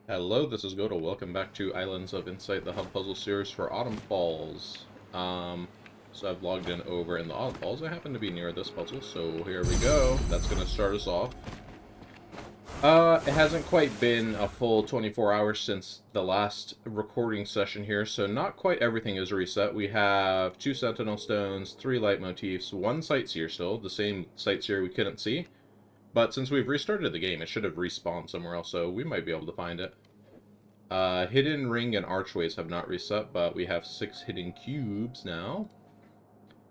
Hello, this is Goto. Welcome back to Islands of Insight, the Hub Puzzle series for Autumn Falls. So I've logged in over in the Autumn Falls. I happen to be near this puzzle, so here we go. That's going to start us off. It hasn't quite been a full 24 hours since the last recording session here, so not quite everything is reset. We have 2 Sentinel Stones, 3 Light Motifs, 1 Sightseer still, the same Sightseer we couldn't see. But since we've restarted the game, it should have respawned somewhere else, so we might be able to find it. Hidden ring and archways have not reset, but we have 6 hidden cubes now.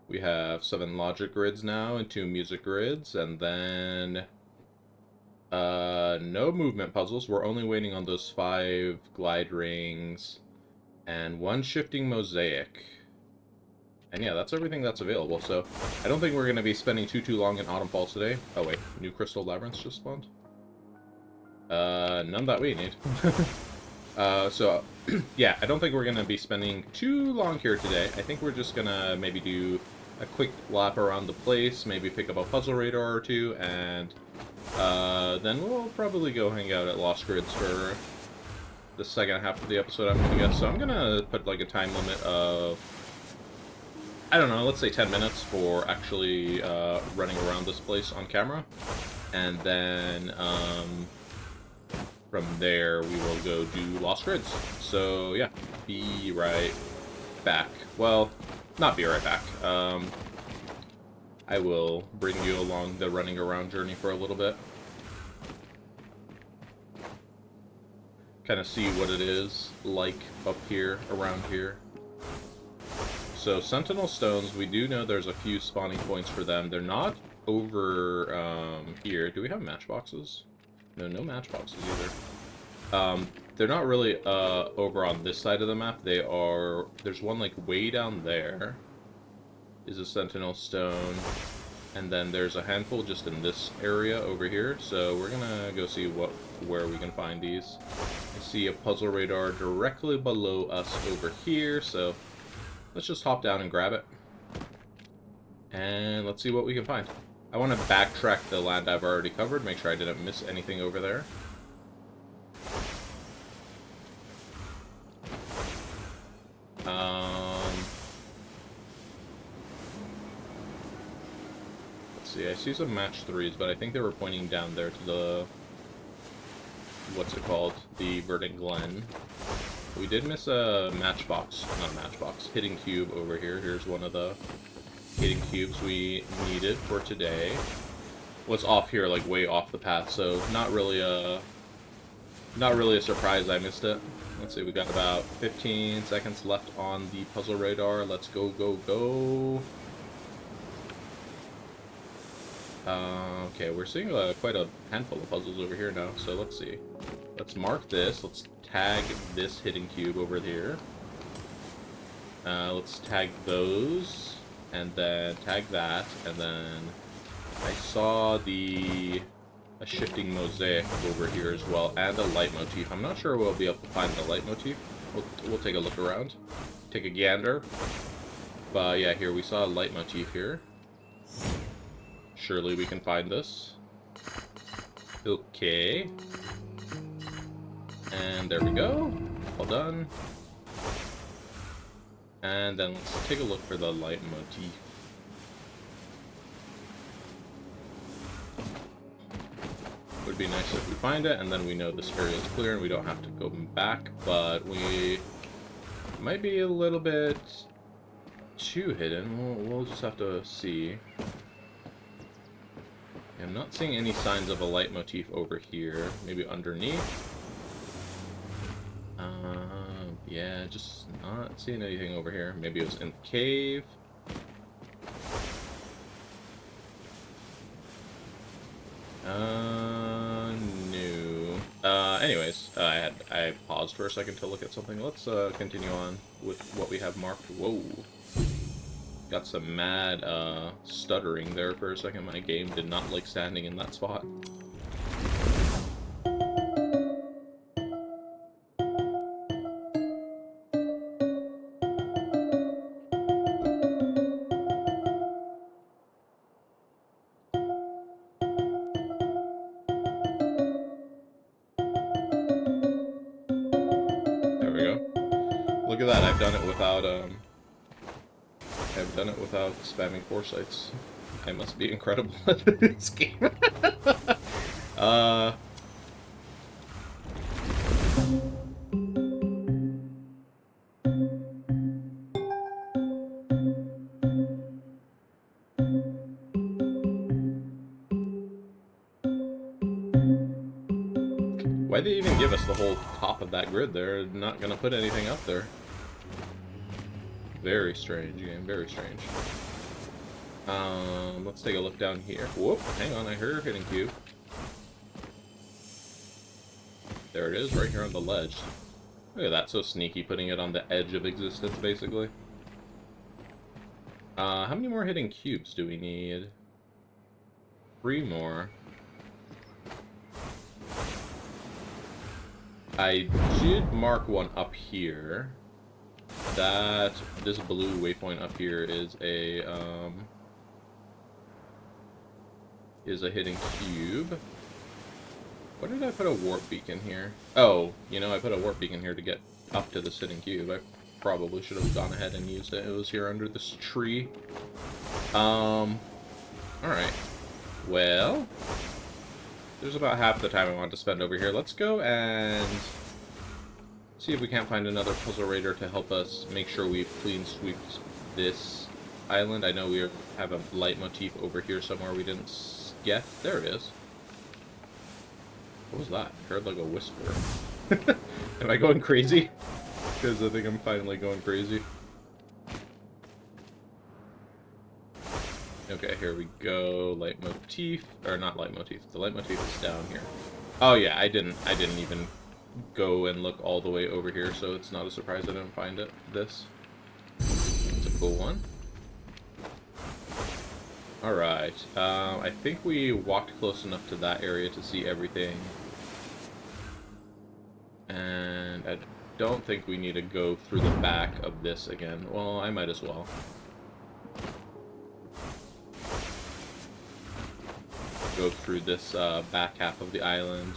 We have 7 logic grids now and 2 music grids, and then no movement puzzles. We're only waiting on those 5 glide rings and 1 shifting mosaic. And yeah, that's everything that's available. So I don't think we're going to be spending too long in Autumn Falls today. Oh wait, new crystal labyrinths just spawned. None that we need. So, yeah, I don't think we're going to be spending too long here today. I think we're just going to maybe do a quick lap around the place, maybe pick up a puzzle radar or two, and then we'll probably go hang out at Lost Grids for the second half of the episode, I'm going to guess. So I'm going to put like a time limit of, I don't know, let's say 10 minutes for actually running around this place on camera. And then, from there, we will go do Lost Grids. So, yeah, be right back. Well, not be right back. I will bring you along the running around journey for a little bit. Kind of see what it is like up here, around here. So, Sentinel Stones, we do know there's a few spawning points for them. They're not over here. Do we have matchboxes? No, no matchboxes either. They're not really over on this side of the map. They are... There's one, like, way down there is a Sentinel Stone. And then there's a handful just in this area over here. So we're gonna go see where we can find these. I see a puzzle radar directly below us over here. So let's just hop down and grab it. And let's see what we can find. I want to backtrack the land I've already covered, make sure I didn't miss anything over there. Let's see, I see some match 3s, but I think they were pointing down there to the... What's it called? The Verdant Glen. We did miss a matchbox, not a matchbox, hidden cube over here. Here's one of the hidden cubes we needed for today. What's off here, like way off the path, so not really a surprise I missed it. Let's see, we got about 15 seconds left on the puzzle radar. Let's go, go, go. Okay, we're seeing quite a handful of puzzles over here now, so let's see. Let's mark this. Let's tag this hidden cube over here. Let's tag those, and then tag that, and then I saw a shifting mosaic over here as well, and a light motif. I'm not sure we'll be able to find the light motif. We'll take a look around, take a gander. But yeah, here we saw a light motif here. Surely we can find this. Okay. And there we go. All done. And then let's take a look for the light motif. Would be nice if we find it, and then we know this area is clear and we don't have to go back, but we might be a little bit too hidden. We'll just have to see. I'm not seeing any signs of a light motif over here. Maybe underneath? Yeah, just not seeing anything over here. Maybe it was in the cave. No. Anyways, I paused for a second to look at something. Let's continue on with what we have marked. Whoa. Got some mad stuttering there for a second. My game did not like standing in that spot. Look at that, I've done it without spamming foresights. I must be incredible at this game. uh Why'd they even give us the whole top of that grid? They're not gonna put anything up there. Very strange game, very strange. Let's take a look down here. Whoop, hang on, I heard her hitting cube. There it is, right here on the ledge. Look at that, so sneaky, putting it on the edge of existence, basically. How many more hitting cubes do we need? 3 more. I did mark one up here. This blue waypoint up here is a hitting cube. What did I put a warp beacon here? Oh, you know, I put a warp beacon here to get up to this hitting cube. I probably should have gone ahead and used it. It was here under this tree. Alright. Well, there's about half the time I want to spend over here. Let's go and see if we can't find another puzzle raider to help us make sure we clean sweep this island. I know we have a leitmotif over here somewhere we didn't get. There it is. What was that? I heard like a whisper. Am I going crazy? Because I think I'm finally going crazy. Okay, here we go. Leitmotif, or not leitmotif. The leitmotif is down here. Oh yeah, I didn't even go and look all the way over here, so it's not a surprise I didn't find it. This. It's a cool one. Alright, I think we walked close enough to that area to see everything. And I don't think we need to go through the back of this again. Well, I might as well. Go through this back half of the island.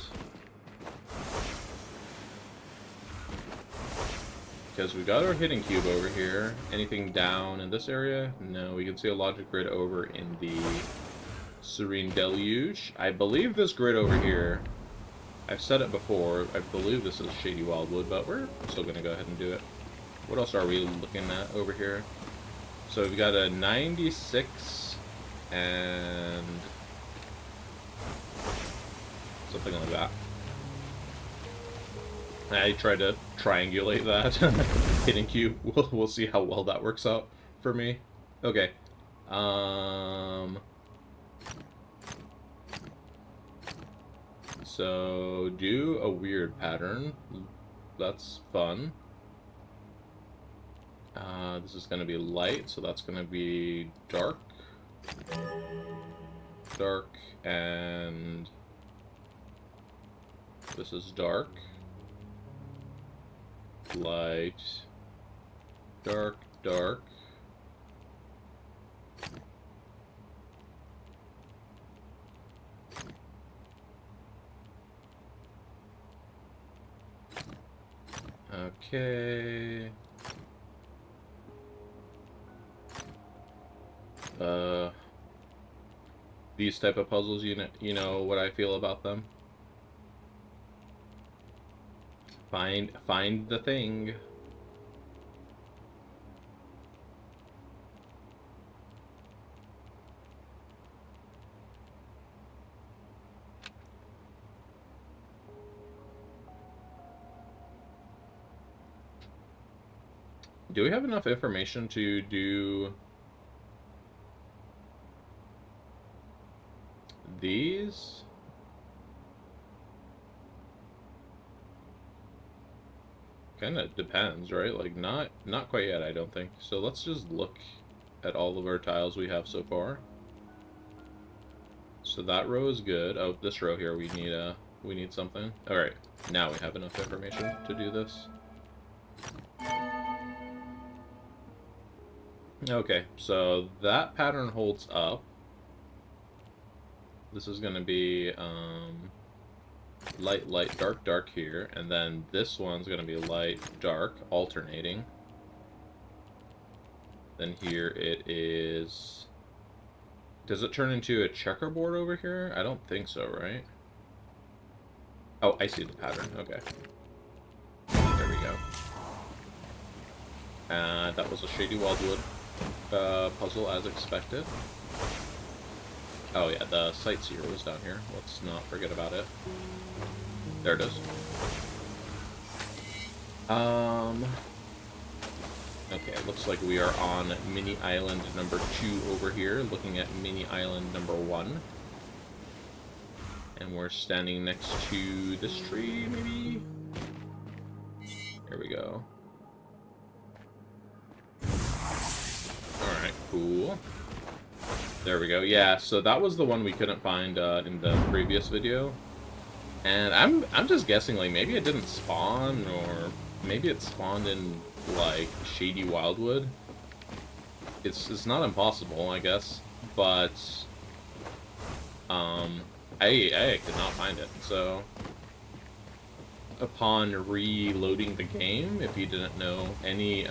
Because we got our hitting cube over here. Anything down in this area? No, we can see a logic grid over in the Serene Deluge. I believe this grid over here, I've said it before, I believe this is Shady Wildwood, but we're still going to go ahead and do it. What else are we looking at over here? So we've got a 96 and something like that. I tried to triangulate that. Hitting cube. We'll see how well that works out for me. Okay. So do a weird pattern. That's fun. This is going to be light, so that's going to be dark. Dark, and this is dark. Light, dark, dark. Okay. These type of puzzles, you know what I feel about them. Find the thing. Do we have enough information to do these? Kind of depends, right? Like, not quite yet, I don't think. So let's just look at all of our tiles we have so far. So that row is good. Oh, this row here, we need something. All right, now we have enough information to do this. Okay, so that pattern holds up. This is going to be light, light, dark, dark here, and then this one's gonna be light, dark, alternating. Then here it is... Does it turn into a checkerboard over here? I don't think so, right? Oh, I see the pattern. Okay. There we go. That was a Shady Wildwood puzzle as expected. Oh yeah, the sightseer was down here. Let's not forget about it. There it is. Okay, looks like we are on mini island number 2 over here, looking at mini island number 1. And we're standing next to this tree, maybe? There we go. Alright, cool. There we go. Yeah, so that was the one we couldn't find in the previous video. And I'm just guessing, like, maybe it didn't spawn, or maybe it spawned in, like, Shady Wildwood. It's not impossible, I guess. But I could not find it. So upon reloading the game, if you didn't know, any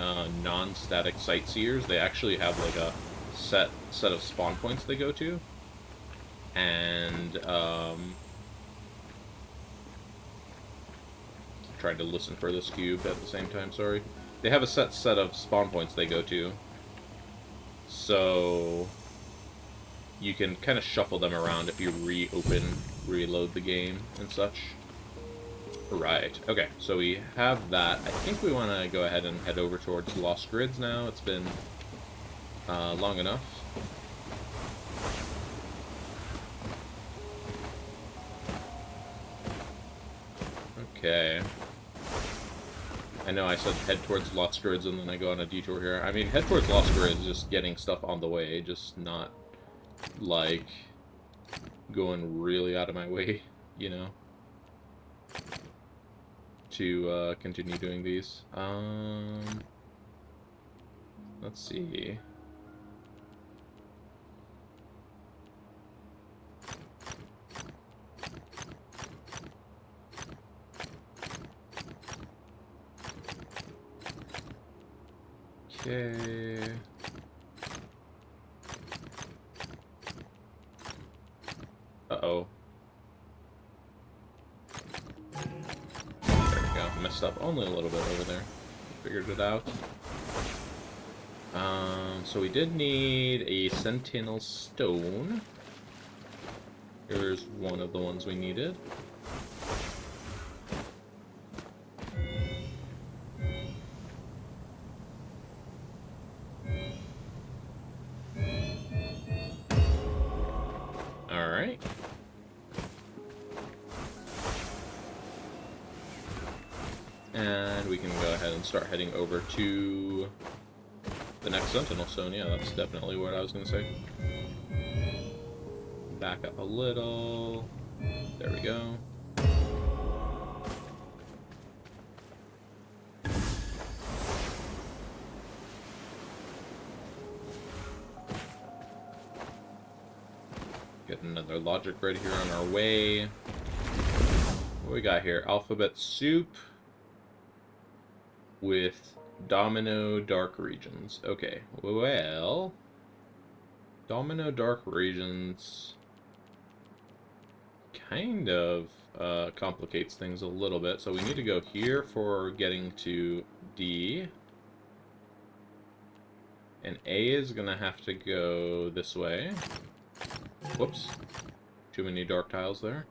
non-static sightseers, they actually have like a set of spawn points they go to, and trying to listen for this cube at the same time, sorry. They have a set of spawn points they go to, so you can kind of shuffle them around if you reload the game and such. Right, okay, so we have that. I think we want to go ahead and head over towards Lost Grids now. It's been long enough. Okay. I know I said head towards Lost Grids and then I go on a detour here. I mean, head towards Lost Grids, just getting stuff on the way, just not, like, going really out of my way, you know, to continue doing these. Let's see. Okay. Uh-oh. There we go. Messed up only a little bit over there. Figured it out. So we did need a Sentinel Stone. Here's one of the ones we needed. Alright. And we can go ahead and start heading over to the next Sentinel Stone. Yeah, that's definitely what I was going to say. Back up a little. There we go. Get another logic right here on our way. What do we got here? Alphabet soup with Domino Dark Regions. Okay, well, Domino Dark Regions kind of complicates things a little bit. So we need to go here for getting to D. And A is going to have to go this way. Whoops. Too many dark tiles there.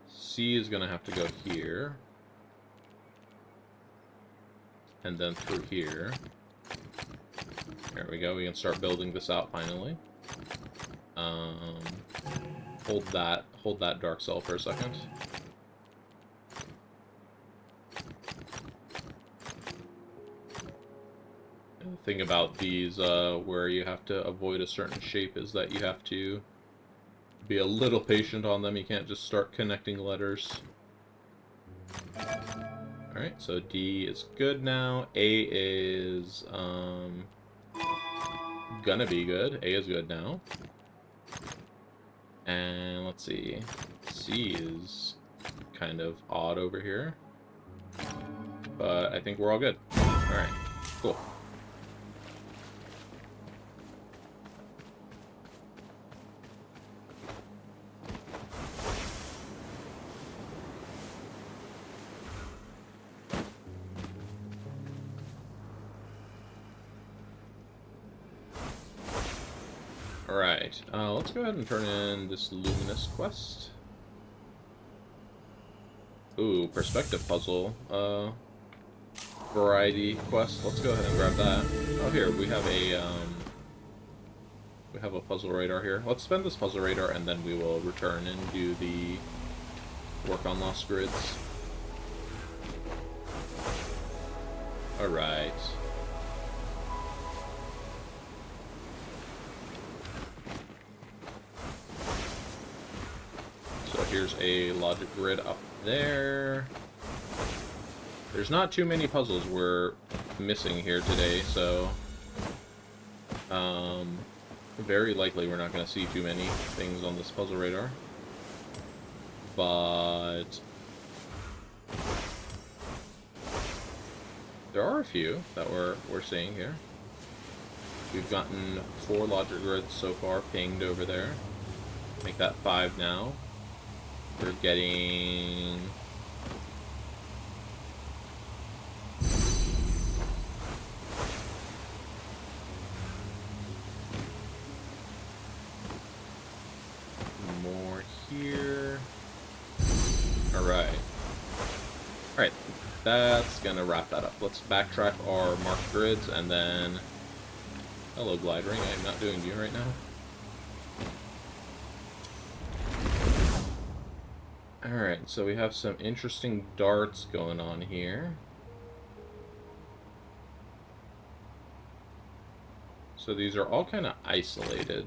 C is going to have to go here. And then through here. There we go. We can start building this out finally. Hold that dark cell for a second. And the thing about these where you have to avoid a certain shape is that you have to be a little patient on them. You can't just start connecting letters. Alright, so D is good now. A is gonna be good. A is good now. And let's see. C is kind of odd over here. But I think we're all good. Alright, cool. Alright, let's go ahead and turn in this Luminous quest. Ooh, perspective puzzle. Variety quest. Let's go ahead and grab that. Oh, here, we have a puzzle radar here. Let's spend this puzzle radar, and then we will return and do the work on lost grids. Alright. So here's a logic grid up there. There's not too many puzzles we're missing here today, so very likely we're not going to see too many things on this puzzle radar. But there are a few that we're seeing here. We've gotten 4 logic grids so far pinged over there. Make that 5 now. We're getting more here. Alright. Alright, that's gonna wrap that up. Let's backtrack our marked grids and then... Hello, Glide Ring. I am not doing you right now. Alright, so we have some interesting darts going on here. So these are all kind of isolated.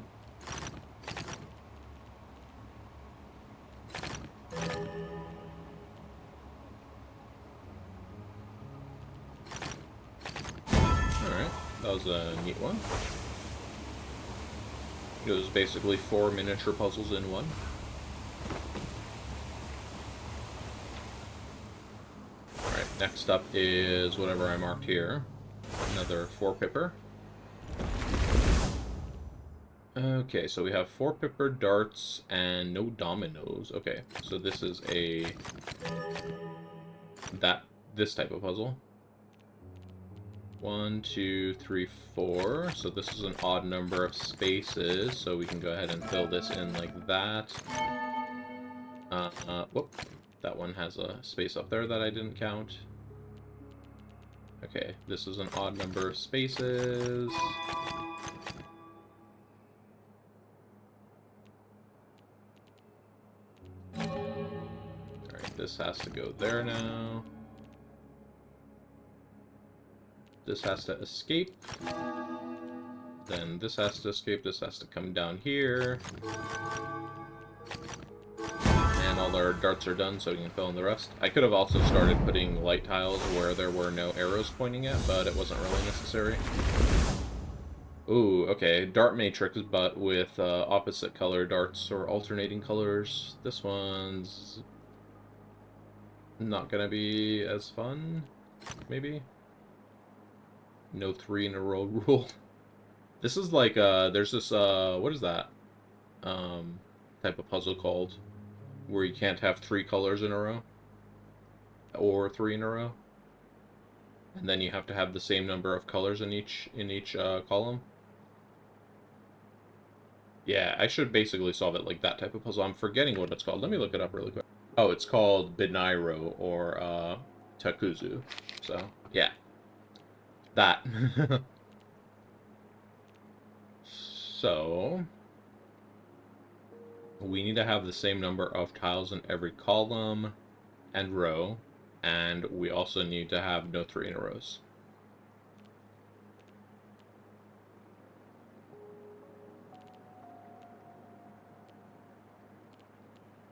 Alright, that was a neat one. It was basically 4 miniature puzzles in one. Next up is whatever I marked here. Another 4-pipper. Okay, so we have 4-pipper darts and no dominoes. Okay, so this is this type of puzzle. 1, 2, 3, 4. So this is an odd number of spaces, so we can go ahead and fill this in like that. Whoop. That one has a space up there that I didn't count. Okay, this is an odd number of spaces. Alright, this has to go there now. This has to escape. Then this has to escape, this has to come down here. And all our darts are done, so we can fill in the rest. I could have also started putting light tiles where there were no arrows pointing at, but it wasn't really necessary. Ooh, okay. Dart matrix, but with opposite color darts or alternating colors. This one's not gonna be as fun, maybe? No 3 in a row rule. This is like, there's this, what is that? Type of puzzle called? Where you can't have 3 colors in a row. Or 3 in a row. And then you have to have the same number of colors in each column. Yeah, I should basically solve it like that type of puzzle. I'm forgetting what it's called. Let me look it up really quick. Oh, it's called Binairo, or, Takuzu. So, yeah. That. So... we need to have the same number of tiles in every column and row, and we also need to have no 3 in a rows.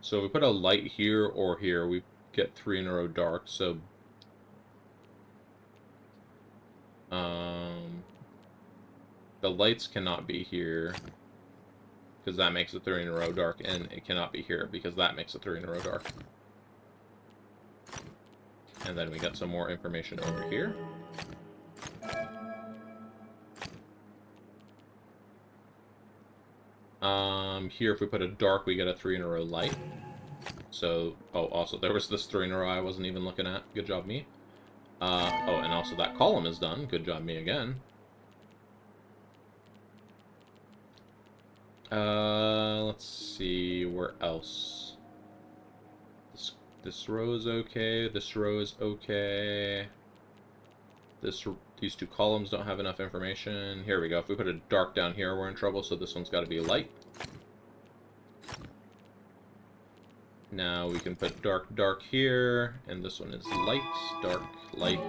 So if we put a light here or here, we get 3 in a row dark, so the lights cannot be here. because that makes it 3 in a row dark, and it cannot be here because that makes it 3 in a row dark. And then we got some more information over here. Here if we put a dark, we get a 3 in a row light. So, oh, also there was this 3 in a row I wasn't even looking at. Good job, me. Oh, and also that column is done. Good job, me again. Let's see, where else? This row is okay, this row is okay. These two columns don't have enough information. Here we go. If we put a dark down here, we're in trouble, so this one's got to be light. Now we can put dark, dark here, and this one is light, dark, light.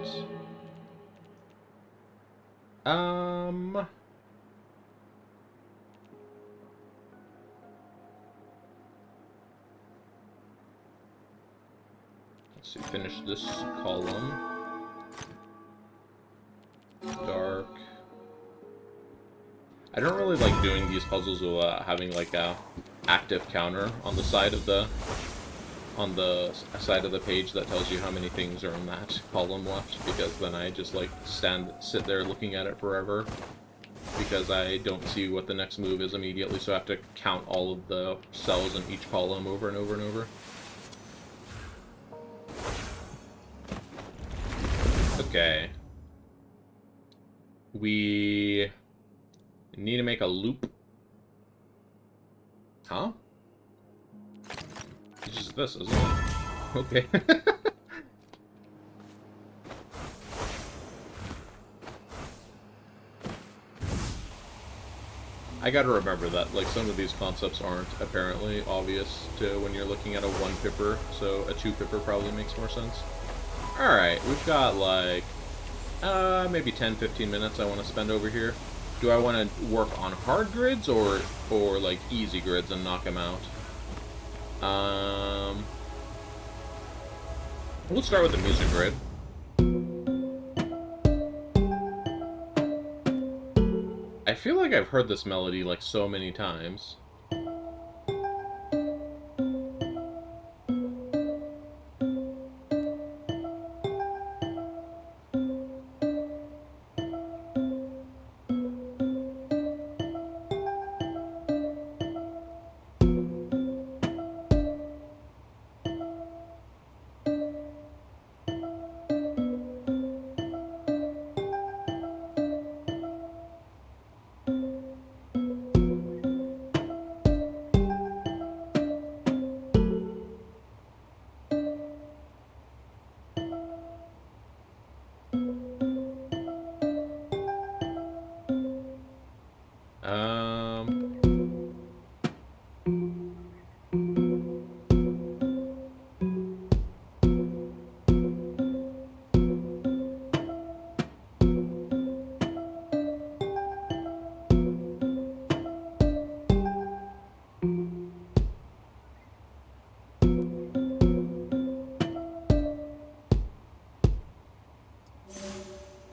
Let's see, finish this column. Dark. I don't really like doing these puzzles with having like a active counter on the side of the page that tells you how many things are in that column left, because then I just like sit there looking at it forever because I don't see what the next move is immediately, so I have to count all of the cells in each column over and over and over. Okay. We need to make a loop. Huh? It's just this, isn't it? Okay. I gotta remember that, like, some of these concepts aren't apparently obvious to when you're looking at a 1 pipper, so a 2 pipper probably makes more sense. Alright, we've got, like, maybe 10-15 minutes I want to spend over here. Do I want to work on hard grids or like, easy grids and knock them out? We'll start with the music grid. I feel like I've heard this melody, like, so many times.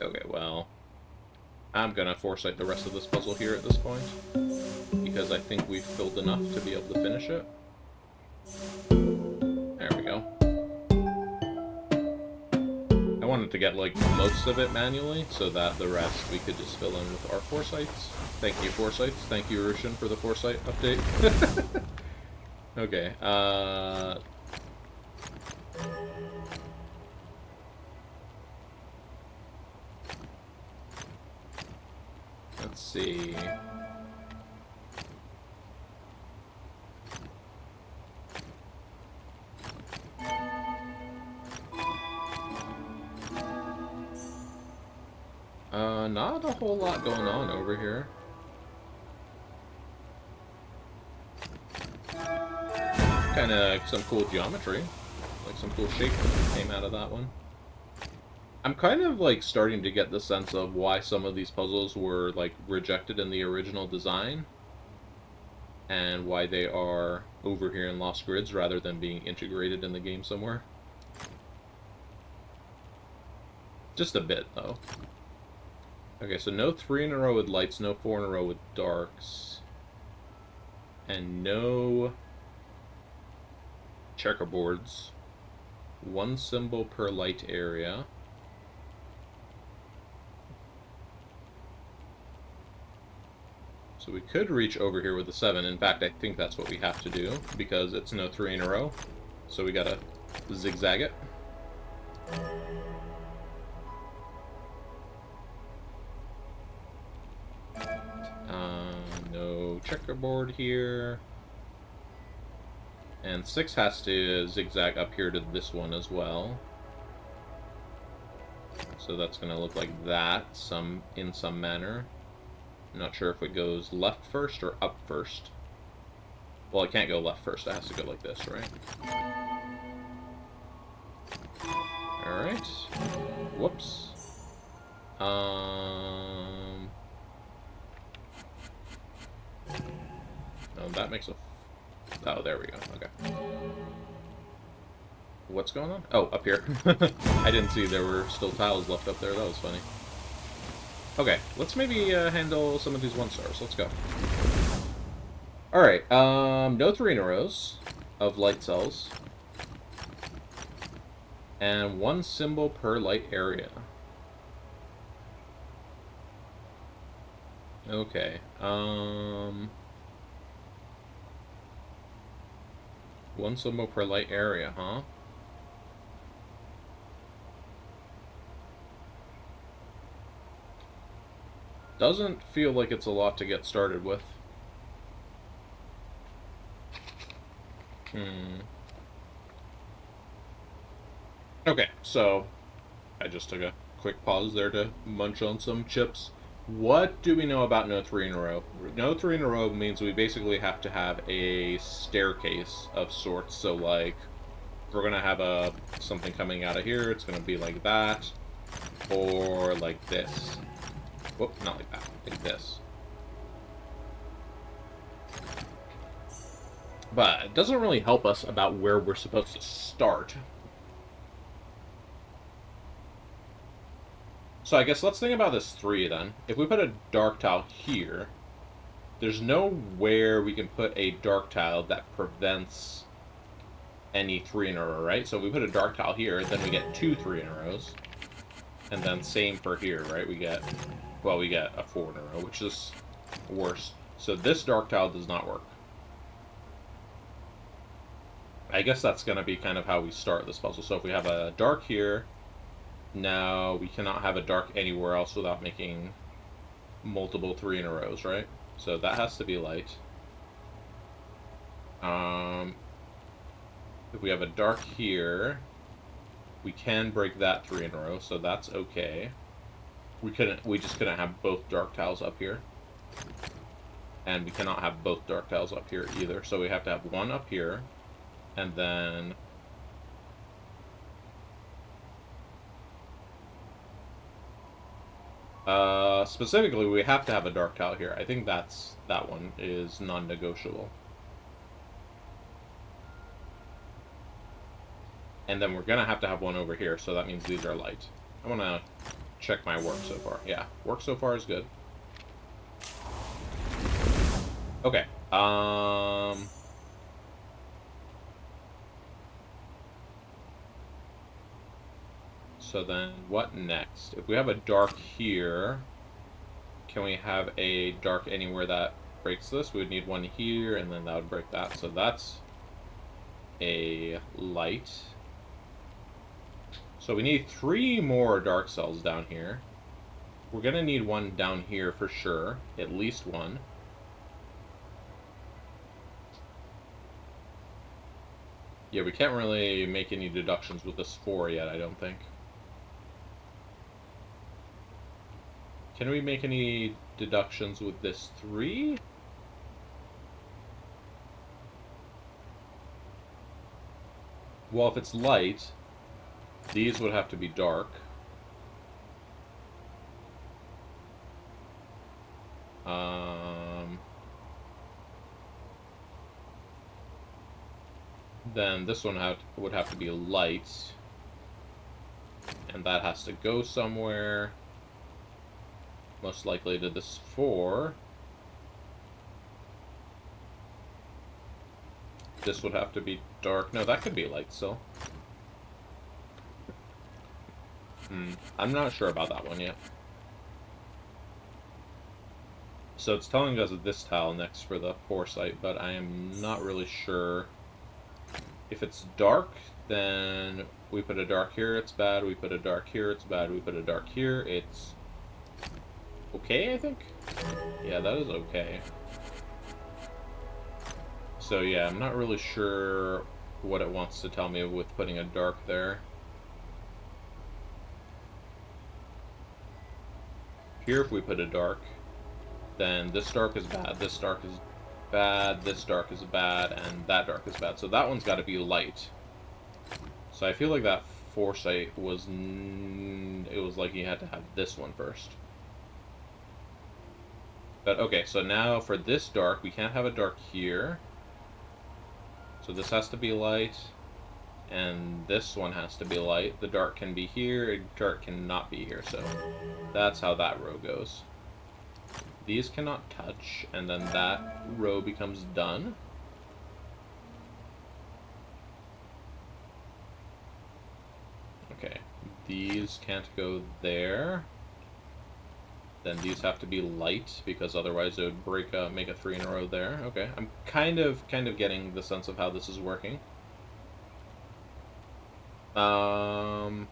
Okay, well, I'm gonna foresight the rest of this puzzle here at this point, because I think we've filled enough to be able to finish it. There we go. I wanted to get, like, most of it manually, so that the rest we could just fill in with our foresights. Thank you, foresights. Thank you, Rushin, for the foresight update. Okay, let's see. Not a whole lot going on over here. Kinda some cool geometry. Like some cool shape came out of that one. I'm kind of, like, starting to get the sense of why some of these puzzles were, like, rejected in the original design, and why they are over here in Lost Grids rather than being integrated in the game somewhere. Just a bit, though. Okay, so no 3 in a row with lights, no 4 in a row with darks. And no checkerboards. One symbol per light area. So we could reach over here with a 7. In fact, I think that's what we have to do, because it's no 3 in a row. So we gotta zigzag it. No checkerboard here. And 6 has to zigzag up here to this one as well. So that's going to look like that, in some manner. I'm not sure if it goes left first or up first. Well, it can't go left first. It has to go like this, right? Alright. Whoops. Oh, that makes a... Oh, there we go. Okay. What's going on? Oh, up here. I didn't see there were still tiles left up there. That was funny. Okay, let's maybe handle some of these 1-stars. Let's go. Alright, no 3 in a rows of light cells. And 1 symbol per light area. Okay, 1 symbol per light area, huh? Doesn't feel like it's a lot to get started with. Okay, so I just took a quick pause there to munch on some chips. What do we know about no 3 in a row? No 3 in a row means we basically have to have a staircase of sorts. So, like, if we're going to have something coming out of here, it's going to be like that, or like this. Whoop, not like that, like this. But it doesn't really help us about where we're supposed to start. So I guess let's think about this 3 then. If we put a dark tile here, there's nowhere we can put a dark tile that prevents any 3 in a row, right? So if we put a dark tile here, then we get 2 3 in a rows. And then same for here, right? We get a 4 in a row, which is worse. So this dark tile does not work. I guess that's going to be kind of how we start this puzzle. So if we have a dark here, now we cannot have a dark anywhere else without making multiple 3 in a rows, right? So that has to be light. If we have a dark here, we can break that 3 in a row, so that's okay. We just couldn't have both dark tiles up here. And we cannot have both dark tiles up here either, so we have to have one up here, and then specifically, we have to have a dark tile here. I think that one is non-negotiable. And then we're going to have one over here, so that means these are light. I want to check my work so far. Yeah, work so far is good. Okay. So then, what next? If we have a dark here, can we have a dark anywhere that breaks this? We would need one here, and then that would break that. So that's a light. So we need 3 more dark cells down here. We're going to need one down here for sure. At least one. Yeah, we can't really make any deductions with this 4 yet, I don't think. Can we make any deductions with this 3? Well, if it's light, these would have to be dark. Then this one would have to be light. And that has to go somewhere. Most likely to this 4. This would have to be dark. No, that could be light still. I'm not sure about that one yet. So it's telling us this tile next for the foresight, but I am not really sure. If it's dark, then we put a dark here, it's bad. We put a dark here, it's bad. We put a dark here, it's okay, I think? Yeah, that is okay. So yeah, I'm not really sure what it wants to tell me with putting a dark there. Here, if we put a dark, then this dark is bad, this dark is bad, this dark is bad, and that dark is bad. So that one's got to be light. So I feel like that foresight was... it was like you had to have this one first. But okay, so now for this dark, we can't have a dark here. So this has to be light. And this one has to be light. The dark can be here, the dark cannot be here. So that's how that row goes. These cannot touch, and then that row becomes done. Okay, these can't go there. Then these have to be light, because otherwise it would break make a 3 in a row there. Okay, I'm kind of getting the sense of how this is working. Let's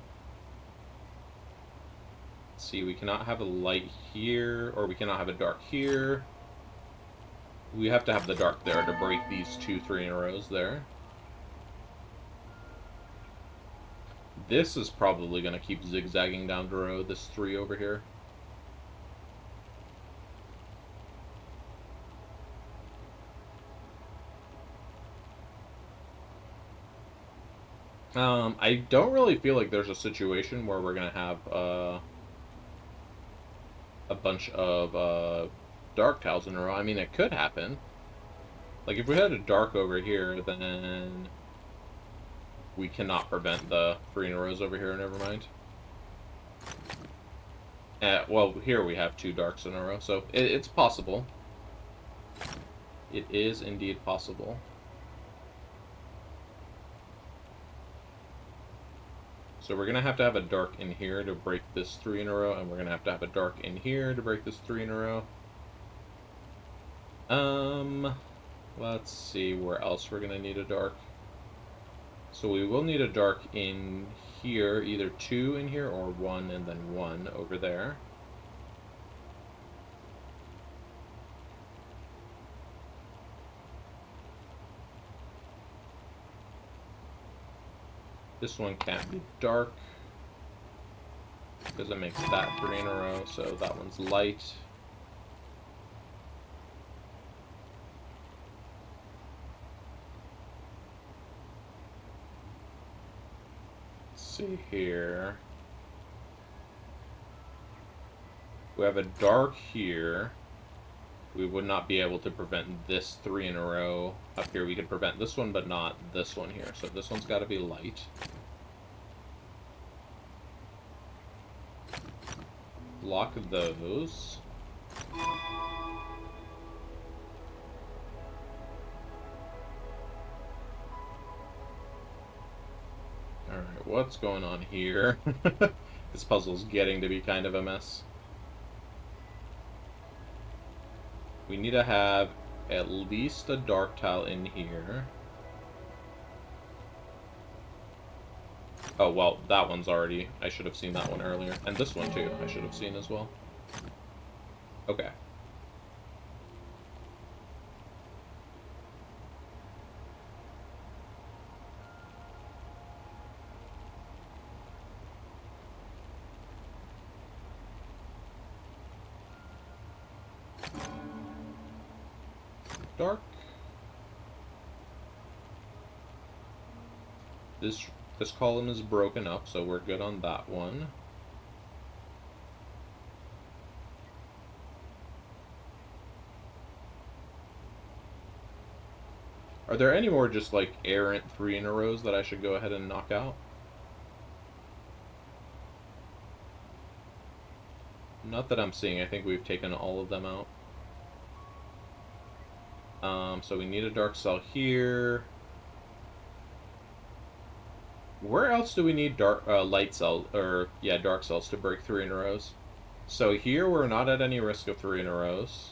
see, we cannot have a light here, or we cannot have a dark here. We have to have the dark there to break these 2 3 in a rows there. This is probably going to keep zigzagging down the row, this 3 over here. I don't really feel like there's a situation where we're going to have a bunch of dark tiles in a row. I mean, it could happen. Like, if we had a dark over here, then we cannot prevent the 3 in a rows over here, never mind. Well, here we have 2 darks in a row, so it's possible. It is indeed possible. So we're going to have a dark in here to break this 3 in a row, and we're going to have a dark in here to break this 3 in a row. Let's see where else we're going to need a dark. So we will need a dark in here, either 2 in here or 1 and then 1 over there. This one can't be dark because it makes that 3 in a row, so that one's light. Let's see here. We have a dark here. We would not be able to prevent this 3 in a row. Up here we could prevent this one, but not this one here. So this one's got to be light. Block those. Alright, what's going on here? This puzzle's getting to be kind of a mess. We need to have at least a dark tile in here. Oh, well, that one's already... I should have seen that one earlier. And this one, too, I should have seen as well. Okay. Dark. This column is broken up, so we're good on that one. Are there any more just like errant 3 in a rows that I should go ahead and knock out? Not that I'm seeing. I think we've taken all of them out. So we need a dark cell here. Where else do we need dark light cells, or yeah, dark cells to break 3 in a rows? So here we're not at any risk of 3 in a rows.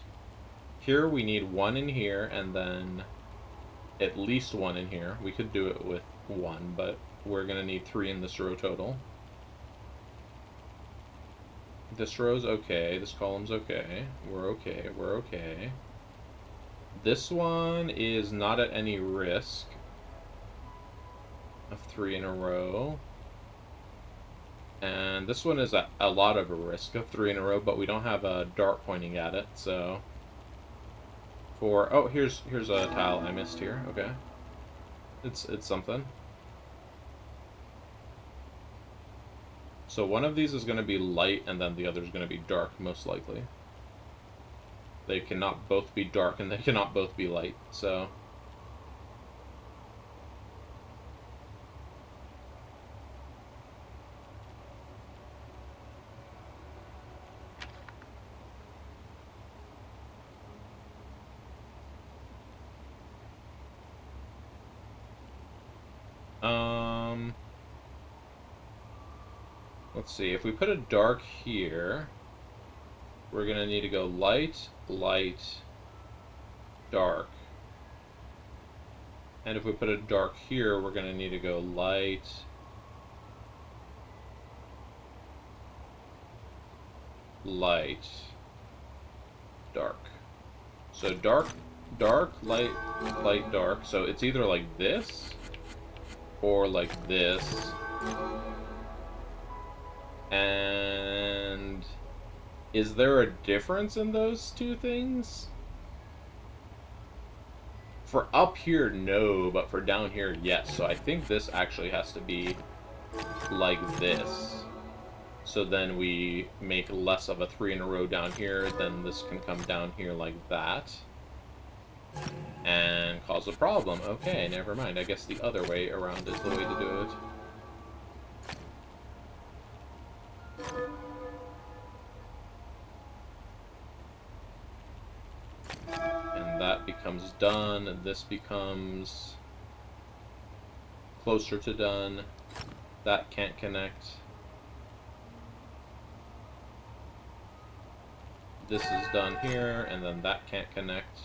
Here we need 1 in here, and then at least 1 in here. We could do it with 1, but we're gonna need 3 in this row total. This row's okay, this column's okay. We're okay, we're okay. This one is not at any risk of 3 in a row. And this one is a lot of a risk of 3 in a row, but we don't have a dart pointing at it, so... Oh, here's a tile I missed here, okay. It's something. So one of these is going to be light, and then the other is going to be dark, most likely. They cannot both be dark, and they cannot both be light, so... Let's see, if we put a dark here, we're going to need to go light, light, dark. And if we put a dark here, we're going to need to go light, light, dark. So dark, dark, light, light, dark. So it's either like this, or like this. And is there a difference in those two things? For up here, no, but for down here, yes. So I think this actually has to be like this. So then we make less of a 3 in a row down here, then this can come down here like that. And cause a problem. Okay, never mind. I guess the other way around is the way to do it. And that becomes done, and this becomes closer to done. That can't connect. This is done here, and then that can't connect.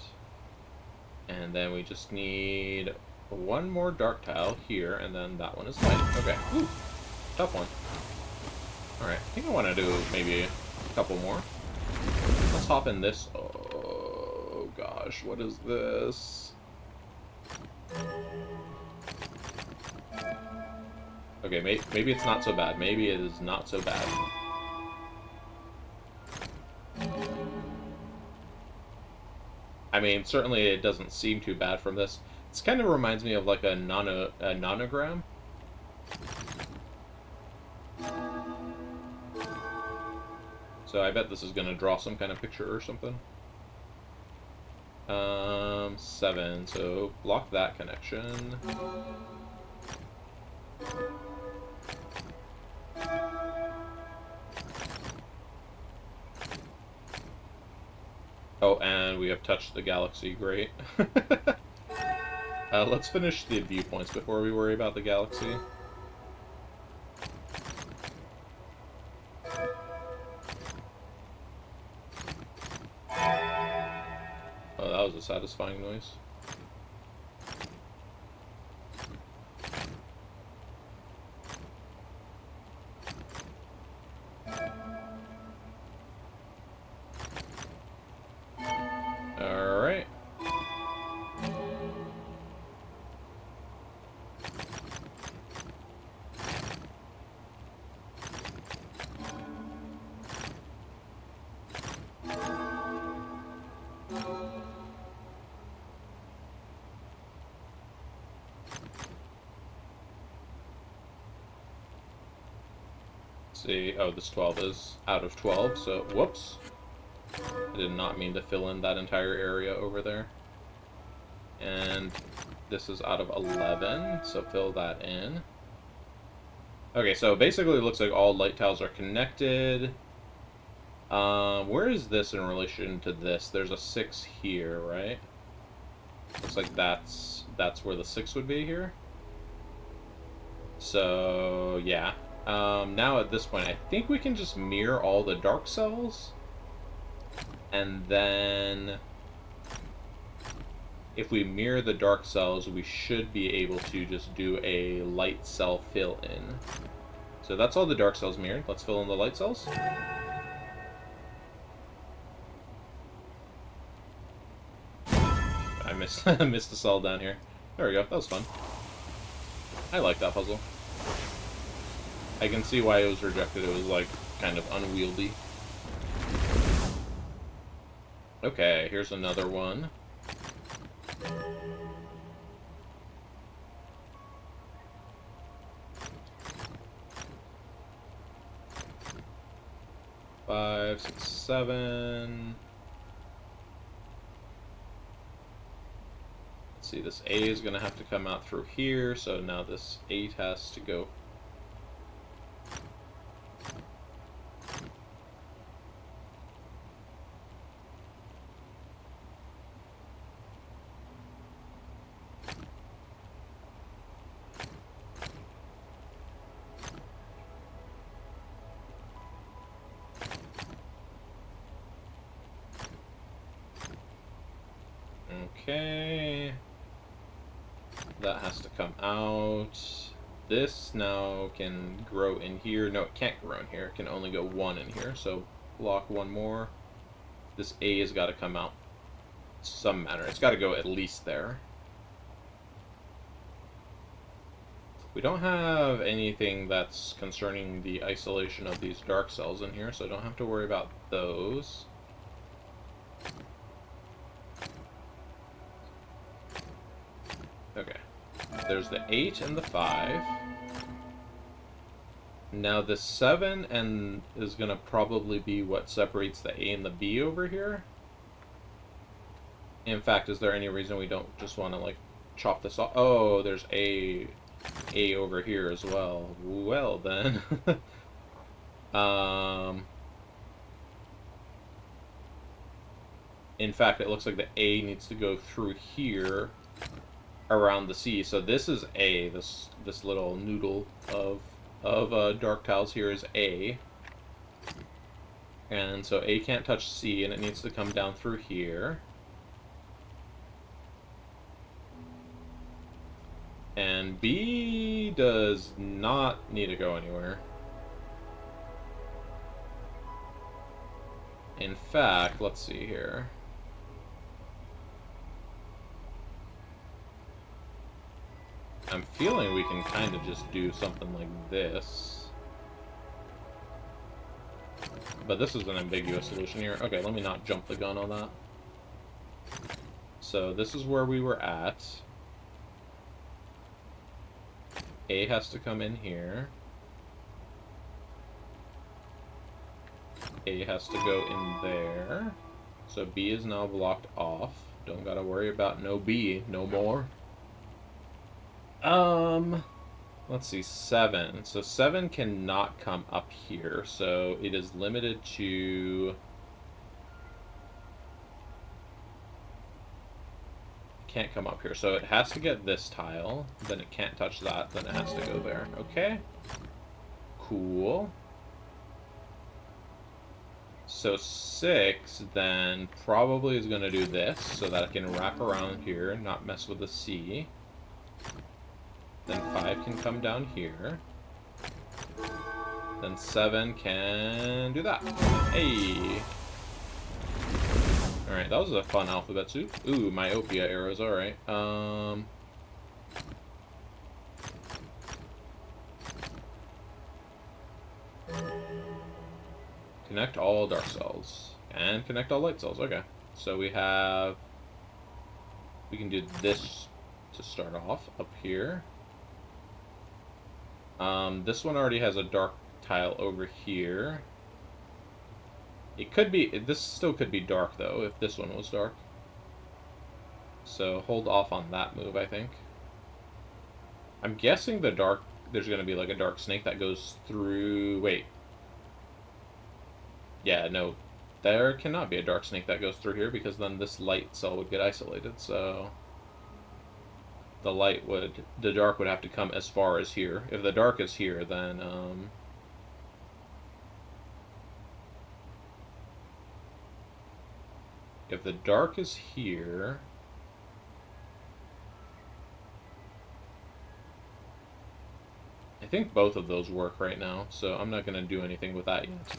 And then we just need 1 more dark tile here, and then that one is light. Okay, whew, tough one. Alright, I think I want to do maybe a couple more. Let's hop in this. Oh gosh, what is this? Okay, maybe it's not so bad. Maybe it is not so bad. I mean, certainly it doesn't seem too bad from this. This kind of reminds me of like a nonogram. So I bet this is going to draw some kind of picture or something. 7, so block that connection. Oh, and we have touched the galaxy, great. Let's finish the viewpoints before we worry about the galaxy. Oh, that was a satisfying noise. Alright. See, oh, this 12 is out of 12, so whoops. I did not mean to fill in that entire area over there. And this is out of 11, so fill that in. Okay, so basically it looks like all light tiles are connected. Where is this in relation to this? There's a 6 here, right? Looks like that's where the 6 would be here. So, yeah. Now at this point, I think we can just mirror all the dark cells. And then if we mirror the dark cells, we should be able to just do a light cell fill in. So that's all the dark cells mirrored. Let's fill in the light cells. I missed missed a cell down here. There we go. That was fun. I like that puzzle. I can see why it was rejected. It was like kind of unwieldy. Okay, here's another one. Five, six, seven. Let's see, this A is going to have to come out through here, so now this 8 has to go. Okay. That has to come out. This now can grow in here. No, it can't grow in here. It can only go one in here. So block one more. This A has got to come out some manner. It's got to go at least there. We don't have anything that's concerning the isolation of these dark cells in here, so I don't have to worry about those. Okay. There's the 8 and the 5. Now the 7 and is going to probably be what separates the A and the B over here. In fact, is there any reason we don't just want to like chop this off? Oh, there's A over here as well. Well then. In fact, it looks like the A needs to go through here around the C. So this is A. This little noodle of dark tiles here is A. And so A can't touch C, and it needs to come down through here. And B does not need to go anywhere. In fact, let's see here. I'm feeling we can kind of just do something like this. But this is an ambiguous solution here. Okay, let me not jump the gun on that. So this is where we were at. A has to come in here. A has to go in there. So B is now blocked off. Don't gotta worry about no B no more. Let's see, 7. So 7 cannot come up here, so it is limited to... Can't come up here, so it has to get this tile, then it can't touch that, then it has to go there. Okay. Cool. So 6 then probably is going to do this, so that it can wrap around here and not mess with the C. Then 5 can come down here. Then 7 can do that. Hey! Alright, that was a fun alphabet soup. Ooh, myopia arrows, alright. Connect all dark cells. And connect all light cells, okay. So we can do this to start off up here. This one already has a dark tile over here. It could be, this still could be dark though, if this one was dark. So hold off on that move, I think. I'm guessing there's going to be like a dark snake that goes through, wait. Yeah, no, there cannot be a dark snake that goes through here because then this light cell would get isolated, so... the dark would have to come as far as here. If the dark is here, then, if the dark is here... I think both of those work right now, so I'm not going to do anything with that yet.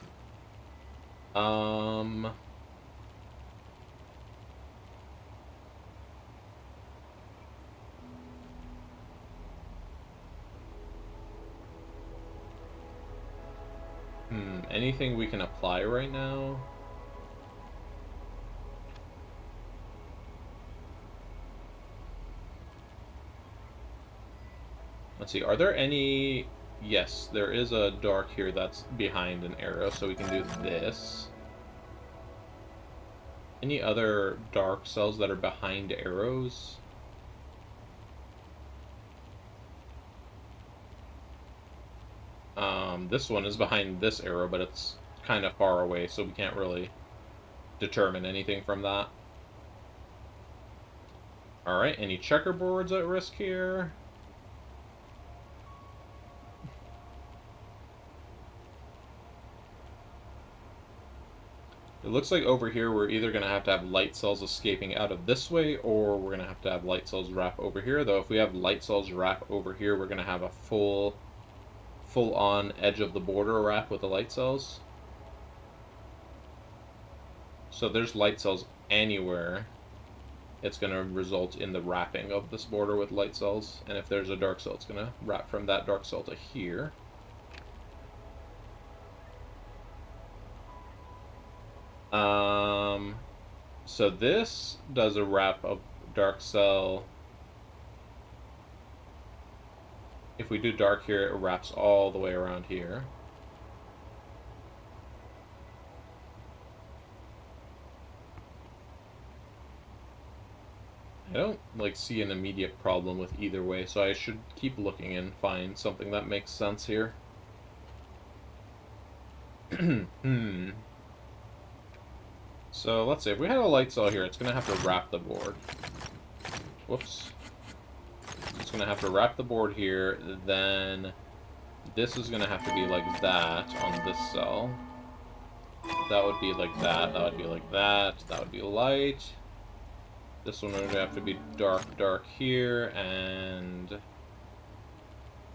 Anything we can apply right now? Let's see, are there any... Yes, there is a dark here that's behind an arrow, so we can do this. Any other dark cells that are behind arrows? This one is behind this arrow, but it's kind of far away, so we can't really determine anything from that. Alright, any checkerboards at risk here? It looks like over here we're either going to have light cells escaping out of this way, or we're going to have light cells wrap over here. Though if we have light cells wrap over here, we're going to have a full-on edge of the border wrap with the light cells. So there's light cells anywhere. It's going to result in the wrapping of this border with light cells. And if there's a dark cell, it's going to wrap from that dark cell to here. So this does a wrap of dark cell. If we do dark here, it wraps all the way around here. I don't, see an immediate problem with either way, so I should keep looking and find something that makes sense here. So, let's see, if we had a light cell here, it's going to have to wrap the board. Whoops. It's going to have to wrap the board here, then this is going to have to be like that on this cell. That would be like that, that would be like that, that would be light. This one would have to be dark here, and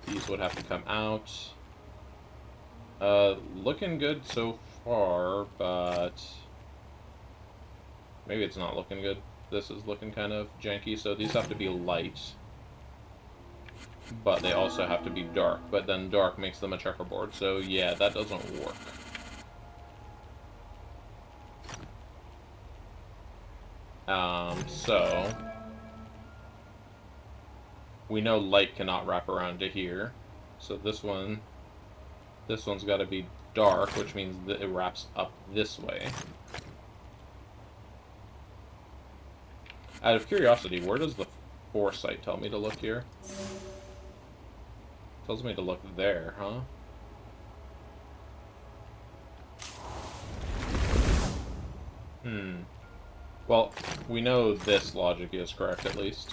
these would have to come out. Looking good so far, but maybe it's not looking good. This is looking kind of janky, so these have to be light. But they also have to be dark, but then dark makes them a checkerboard, so yeah, that doesn't work. So we know light cannot wrap around to here, so this one's got to be dark, which means that it wraps up this way. Out of curiosity, where does the foresight tell me to look here? Tells me to look there, huh? Well, we know this logic is correct, at least.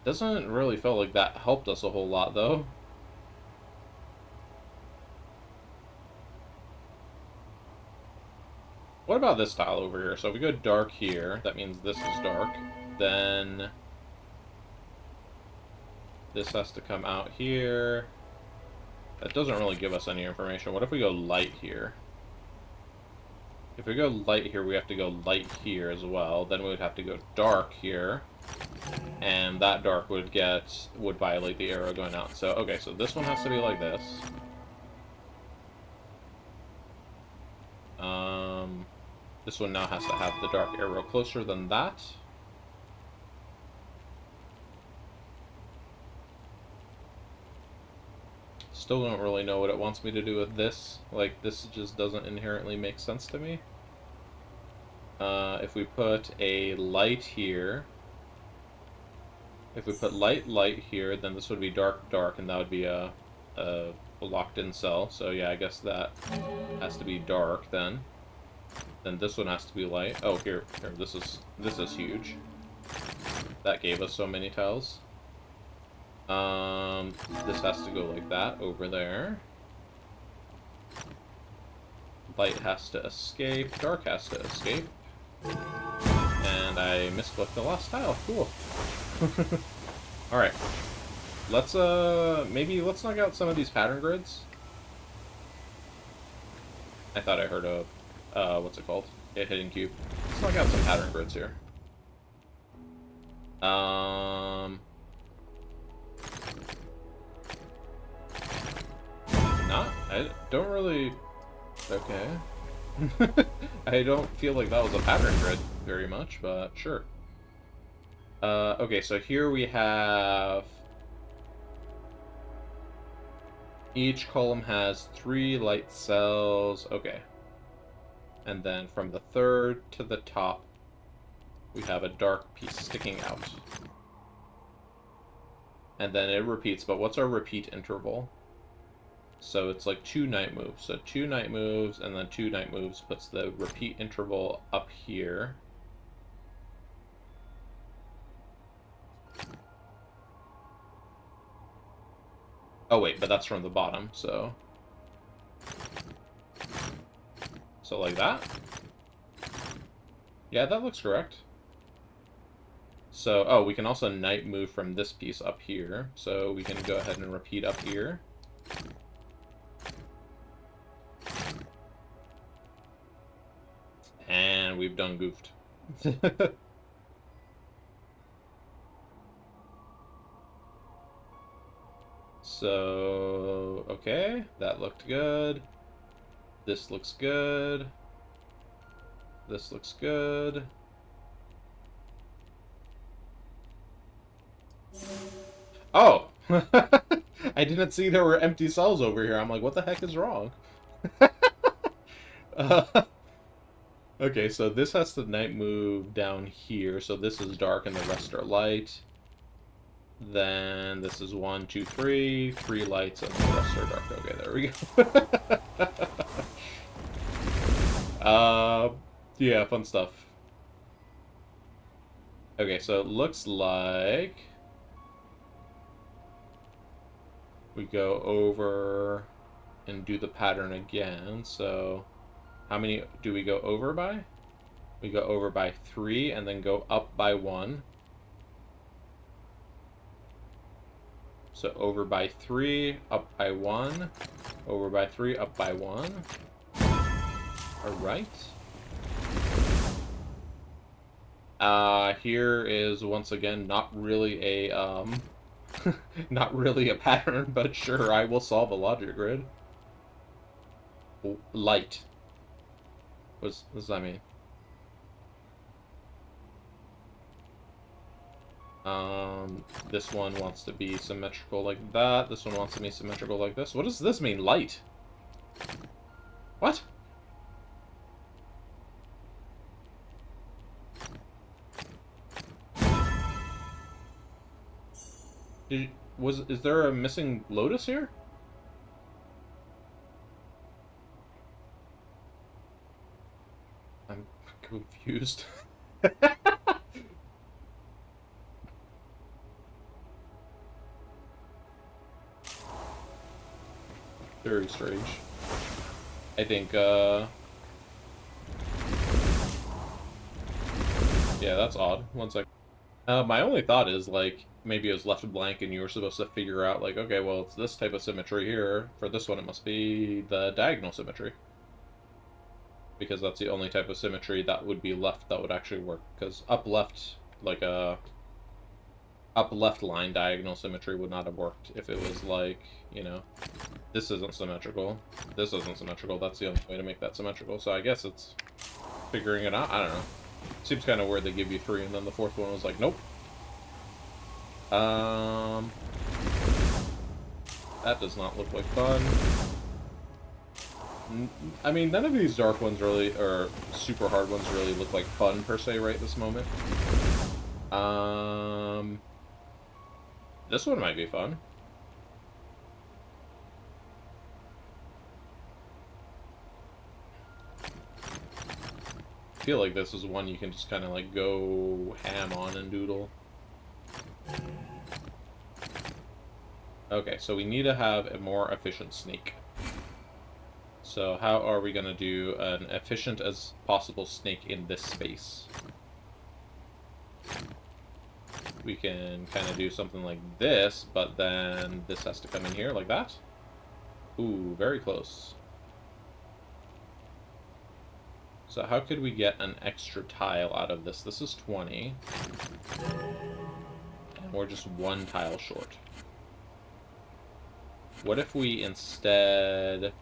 Doesn't really feel like that helped us a whole lot, though. What about this tile over here? So if we go dark here, that means this is dark. Then this has to come out here. That doesn't really give us any information. What if we go light here? If we go light here, we have to go light here as well. Then we would have to go dark here. And that dark would violate the arrow going out. So, okay, so this one has to be like this. This one now has to have the dark arrow closer than that. Still don't really know what it wants me to do with this. Like, this just doesn't inherently make sense to me. If we put a light here, if we put light here, then this would be dark, and that would be a locked-in cell. So yeah, I guess that has to be dark then. Then this one has to be light. Oh, here, this is huge. That gave us so many tiles. This has to go like that over there. Light has to escape. Dark has to escape. And I misclicked the last tile. Cool. Alright. Maybe let's knock out some of these pattern grids. I thought I heard a, what's it called? A hidden cube. Let's knock out some pattern grids here. I don't really... Okay. I don't feel like that was a pattern grid very much, but sure. Okay, so here we have... Each column has 3 light cells. Okay. And then from the third to the top, we have a dark piece sticking out. And then it repeats, but what's our repeat interval? So it's like 2 night moves. So 2 night moves, and then 2 night moves puts the repeat interval up here. Oh wait, but that's from the bottom, so... So like that? Yeah, that looks correct. So, oh, we can also night move from this piece up here. So we can go ahead and repeat up here. And we've done goofed. So, okay, that looked good. This looks good. This looks good. Oh! I didn't see there were empty cells over here. I'm like, what the heck is wrong? Okay, so this has to night move down here. So this is dark and the rest are light. Then this is 1, 2, 3. 3 lights and the rest are dark. Okay, there we go. Yeah, fun stuff. Okay, so it looks like we go over and do the pattern again. So how many do we go over by? We go over by 3 and then go up by 1. So over by 3, up by 1. Over by 3, up by 1. Alright. Here is once again not really a not really a pattern, but sure, I will solve a logic grid. Light. What does that mean? This one wants to be symmetrical like that. This one wants to be symmetrical like this. What does this mean? Light. What? Is there a missing lotus here? I'm confused. Very strange. I think, yeah, that's odd. One sec. My only thought is, like, maybe it was left blank and you were supposed to figure out, like, okay, well, it's this type of symmetry here. For this one, it must be the diagonal symmetry. Because that's the only type of symmetry that would be left that would actually work. Because up left, like a up left line diagonal symmetry would not have worked if it was like, you know, this isn't symmetrical, this isn't symmetrical, that's the only way to make that symmetrical. So I guess it's figuring it out. I don't know. Seems kind of weird they give you 3 and then the 4th one was like, nope. That does not look like fun. I mean, none of these dark ones really, or super hard ones really look like fun per se right this moment. This one might be fun. feel like this is one you can just kind of like go ham on and doodle. Okay, so we need to have a more efficient snake. So how are we going to do an efficient as possible snake in this space? We can kind of do something like this, but then this has to come in here like that. Ooh, very close. So how could we get an extra tile out of this? This is 20. And we're just one tile short. What if we instead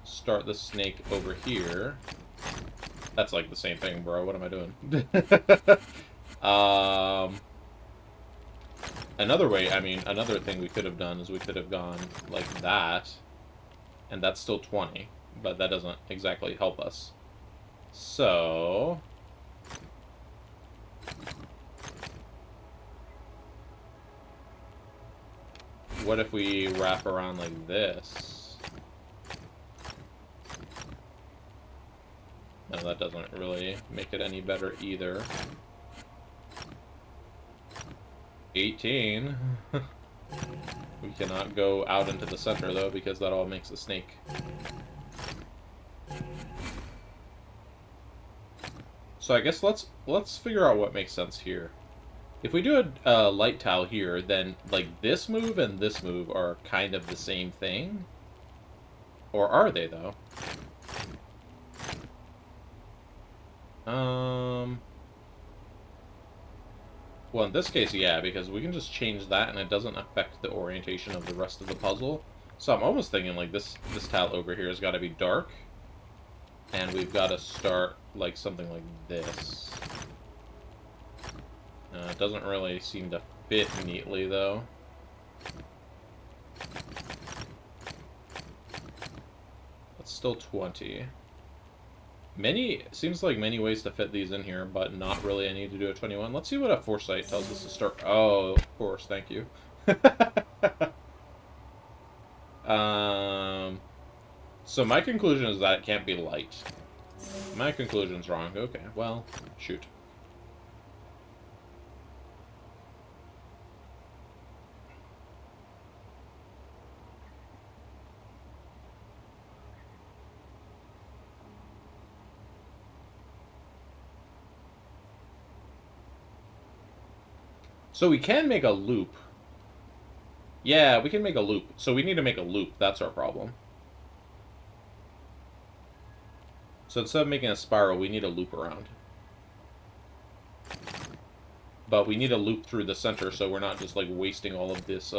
start the snake over here? That's like the same thing, bro. What am I doing? Another way, I mean, another thing we could have done is we could have gone like that, and that's still 20, but that doesn't exactly help us. So what if we wrap around like this? No, that doesn't really make it any better either. 18. We cannot go out into the center, though, because that all makes a snake. So I guess let's figure out what makes sense here. If we do a light tile here, then, like, this move and this move are kind of the same thing? Or are they, though? Well, in this case, yeah, because we can just change that and it doesn't affect the orientation of the rest of the puzzle. So I'm almost thinking, like, this tile over here has got to be dark. And we've got to start, like, something like this. It doesn't really seem to fit neatly, though. It's still 20. Seems like many ways to fit these in here, but not really I need to do a 21. Let's see what a foresight tells us to start. Oh, of course, thank you. So my conclusion is that it can't be light. My conclusion's wrong. Okay, well, shoot. So we can make a loop. Yeah, we can make a loop. So we need to make a loop. That's our problem. So instead of making a spiral, we need a loop around. But we need a loop through the center so we're not just, like, wasting all of this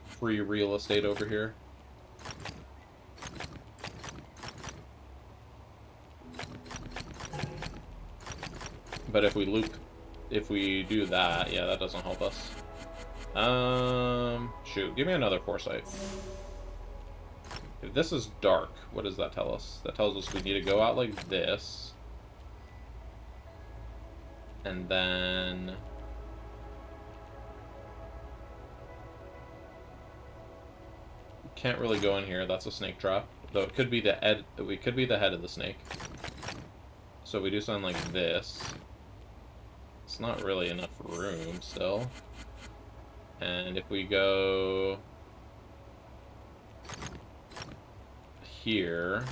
free real estate over here. But if we do that, yeah, that doesn't help us. Shoot, give me another foresight. If this is dark, what does that tell us? That tells us we need to go out like this. And then... can't really go in here, that's a snake trap. Though it could be the head, of the snake. So we do something like this. It's not really enough room still. And if we go here,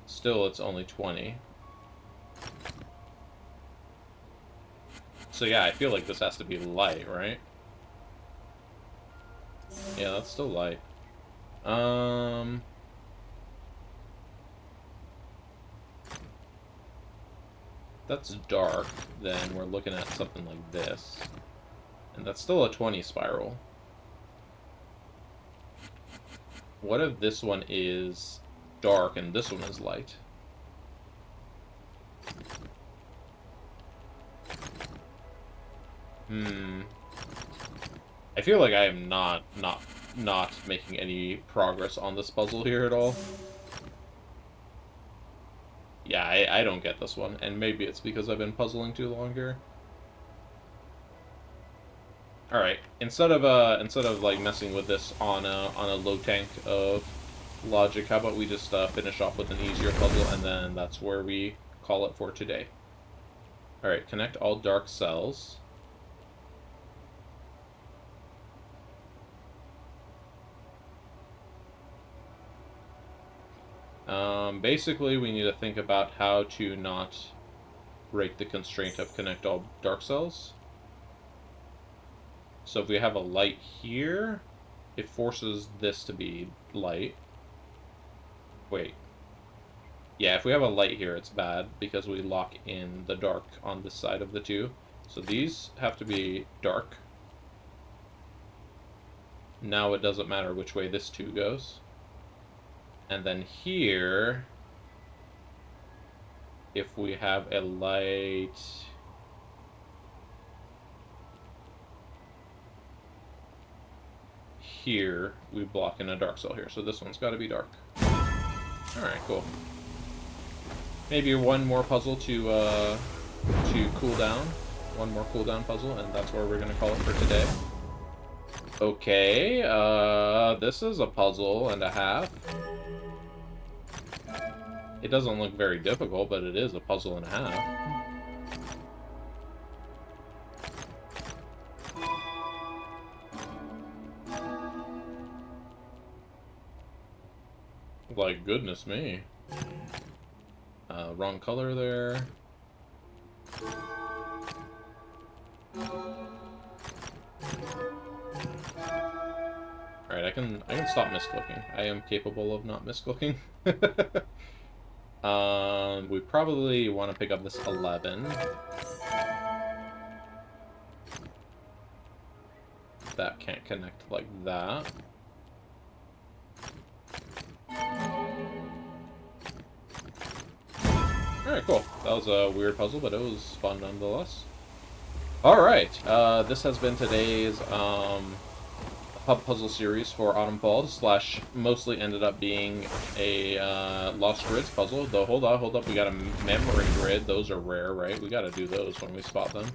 still it's only 20. So yeah, I feel like this has to be light, right? Yeah, that's still light. That's dark, then we're looking at something like this. And that's still a 20 spiral. What if this one is dark and this one is light? I feel like I am not making any progress on this puzzle here at all. Yeah, I don't get this one, and maybe it's because I've been puzzling too long here. All right, instead of like messing with this on a low tank of logic, how about we just finish off with an easier puzzle, and then that's where we call it for today. Alright, connect all dark cells. Basically, we need to think about how to not break the constraint of connect all dark cells. So if we have a light here, it forces this to be light. Wait. Yeah, if we have a light here, it's bad because we lock in the dark on this side of the two. So these have to be dark. Now it doesn't matter which way this 2 goes. And then here, if we have a light... here, we block in a dark cell here. So this one's got to be dark. Alright, cool. Maybe one more puzzle to cool down. One more cooldown puzzle, and that's where we're going to call it for today. Okay, this is a puzzle and a half. It doesn't look very difficult, but it is a puzzle and a half. Like, goodness me. Wrong color there. Alright, I can stop misclicking. I am capable of not misclicking. We probably want to pick up this 11. That can't connect like that. Alright, cool. That was a weird puzzle, but it was fun nonetheless. Alright, this has been today's hub puzzle series for Autumn Falls, / mostly ended up being a Lost Grids puzzle. Though, hold up, we got a memory grid. Those are rare, right? We gotta do those when we spot them.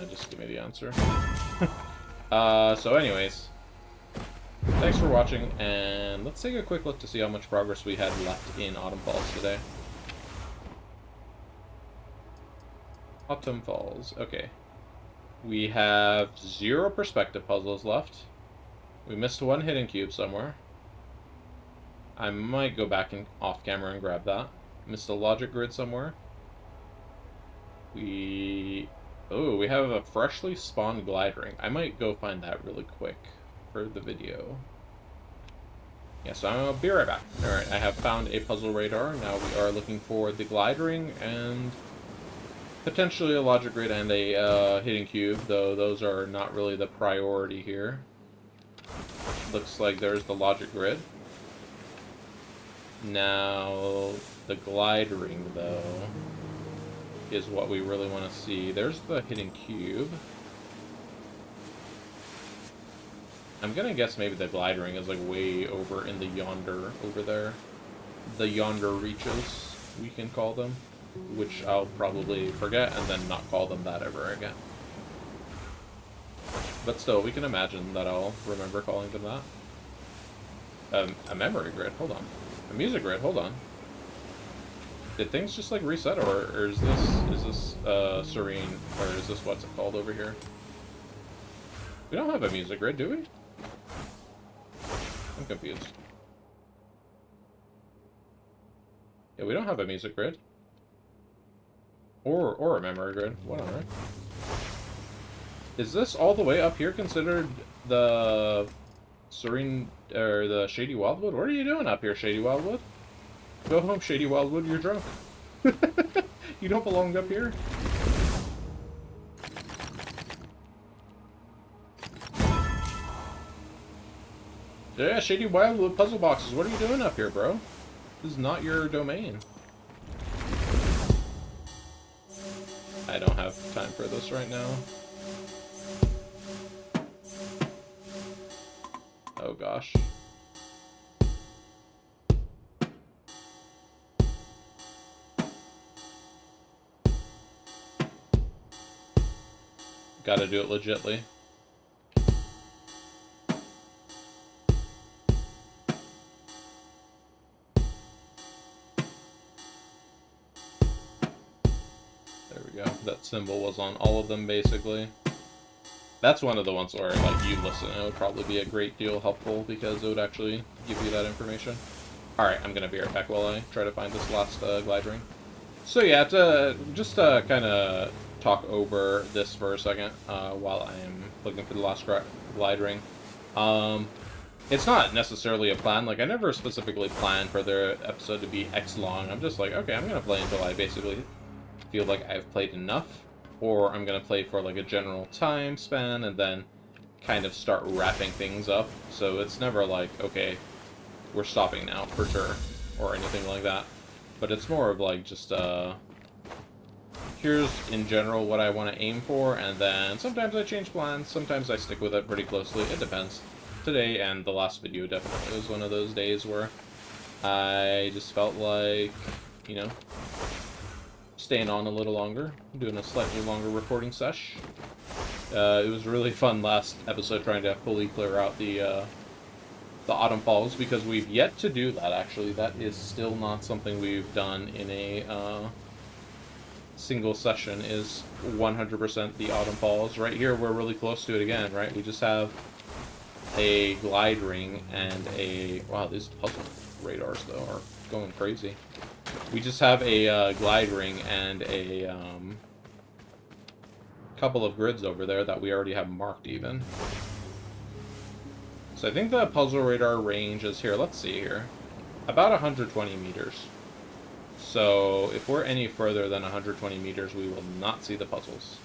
Just give me the answer. So anyways, thanks for watching, and let's take a quick look to see how much progress we had left in Autumn Falls today. Autumn Falls, okay. We have 0 perspective puzzles left. We missed one hidden cube somewhere. I might go back and off camera and grab that. Missed a logic grid somewhere. Oh, we have a freshly spawned glide ring. I might go find that really quick for the video. Yeah, so I'll be right back. Alright, I have found a puzzle radar. Now we are looking for the glide ring and potentially a logic grid and a hidden cube, though those are not really the priority here. Looks like there's the logic grid. Now, the glide ring, though, is what we really want to see. There's the hidden cube. I'm gonna guess maybe the glide ring is like way over in the yonder, over there. The yonder reaches, we can call them. Which I'll probably forget and then not call them that ever again. But still, we can imagine that I'll remember calling them that. A memory grid, hold on. A music grid, hold on. Did things just like reset, or is this Serene, or is this what's it called over here? We don't have a music grid, do we? I'm confused. Yeah, we don't have a music grid. Or a memory grid, whatever. Is this all the way up here considered the Serene, or the Shady Wildwood? What are you doing up here, Shady Wildwood? Go home, Shady Wildwood, you're drunk. You don't belong up here. Yeah, Shady Wildwood puzzle boxes, what are you doing up here, bro? This is not your domain. I don't have time for this right now. Oh gosh. Gotta do it legitly. we go. That symbol was on all of them, basically. That's one of the ones where, like, you listen, it would probably be a great deal helpful, because it would actually give you that information. Alright, I'm gonna be right back while I try to find this last glide ring. So yeah, just to kind of talk over this for a second, while I'm looking for the last glide ring. It's not necessarily a plan. Like, I never specifically planned for the episode to be X long. I'm just like, okay, I'm gonna play until I basically feel like I've played enough, or I'm gonna play for like a general time span and then kind of start wrapping things up. So it's never like, okay, we're stopping now for sure, or anything like that. But it's more of like just here's in general what I want to aim for, and then sometimes I change plans, sometimes I stick with it pretty closely. It depends. Today and the last video definitely was one of those days where I just felt like, you know, staying on a little longer, doing a slightly longer recording sesh. It was really fun last episode trying to fully clear out the Autumn Falls, because we've yet to do that, actually. That is still not something we've done in a single session, is 100% the Autumn Falls. Right here, we're really close to it again, right? We just have a glide ring and a... Wow, these puzzle radars, though, are going crazy. We just have a glide ring and a couple of grids over there that we already have marked, even. So I think the puzzle radar range is here. Let's see here. About 120 meters. So if we're any further than 120 meters, we will not see the puzzles.